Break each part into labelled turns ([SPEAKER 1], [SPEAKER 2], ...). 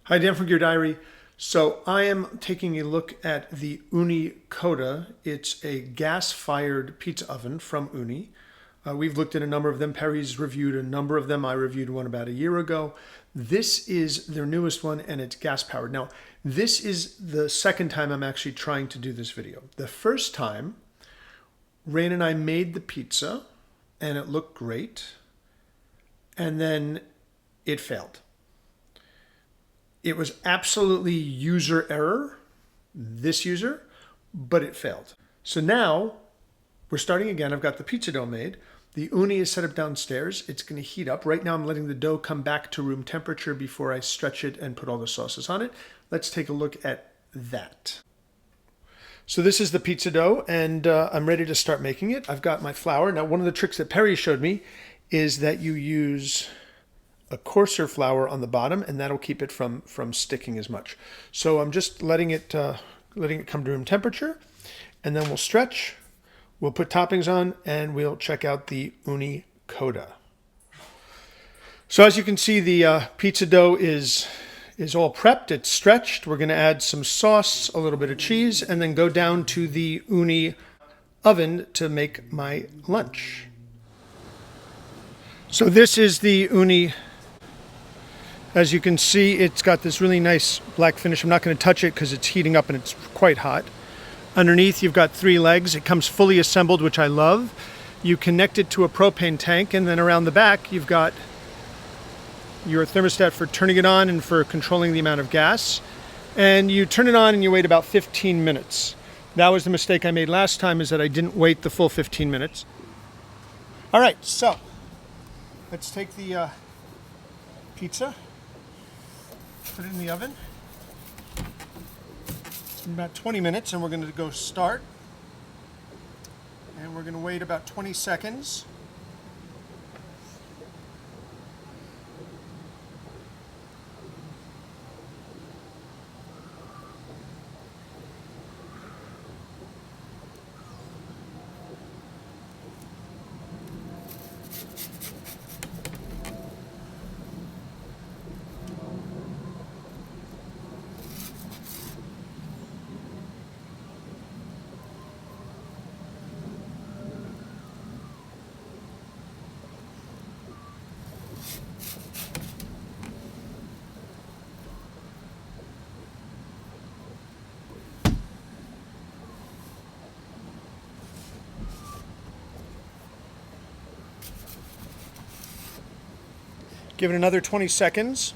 [SPEAKER 1] Hi, Dan from Gear Diary. So I am taking a look at the Ooni Koda. It's a gas-fired pizza oven from Ooni. We've looked at a number of them. Perry's reviewed a number of them. I reviewed one about a year ago. This is their newest one, and it's gas-powered. Now, this is the second time I'm actually trying to do this video. The first time, Rain and I made the pizza, and it looked great, and then it failed. It was absolutely user error, this user, but it failed. So now we're starting again. I've got the pizza dough made. The Ooni is set up downstairs. It's going to heat up. Right now I'm letting the dough come back to room temperature before I stretch it and put all the sauces on it. Let's take a look at that. So this is the pizza dough, and I'm ready to start making it. I've got my flour. Now, one of the tricks that Perry showed me is that you use a coarser flour on the bottom, and that'll keep it from sticking as much. So I'm just letting it come to room temperature, and then we'll stretch. We'll put toppings on, and we'll check out the Ooni Koda. So as you can see, the pizza dough is all prepped. It's stretched. We're going to add some sauce, a little bit of cheese, and then go down to the Ooni oven to make my lunch. So this is the Ooni. As you can see, it's got this really nice black finish. I'm not going to touch it because it's heating up and it's quite hot. Underneath, you've got 3 legs. It comes fully assembled, which I love. You connect it to a propane tank, and then around the back, you've got your thermostat for turning it on and for controlling the amount of gas. And you turn it on and you wait about 15 minutes. That was the mistake I made last time, is that I didn't wait the full 15 minutes. All right, so let's take the pizza. Put it in the oven. It's been about 20 minutes, and we're going to go start. And we're going to wait about 20 seconds. Give it another 20 seconds.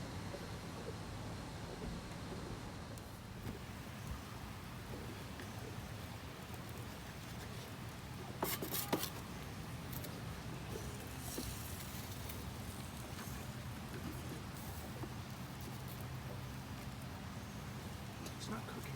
[SPEAKER 1] It's not cooking.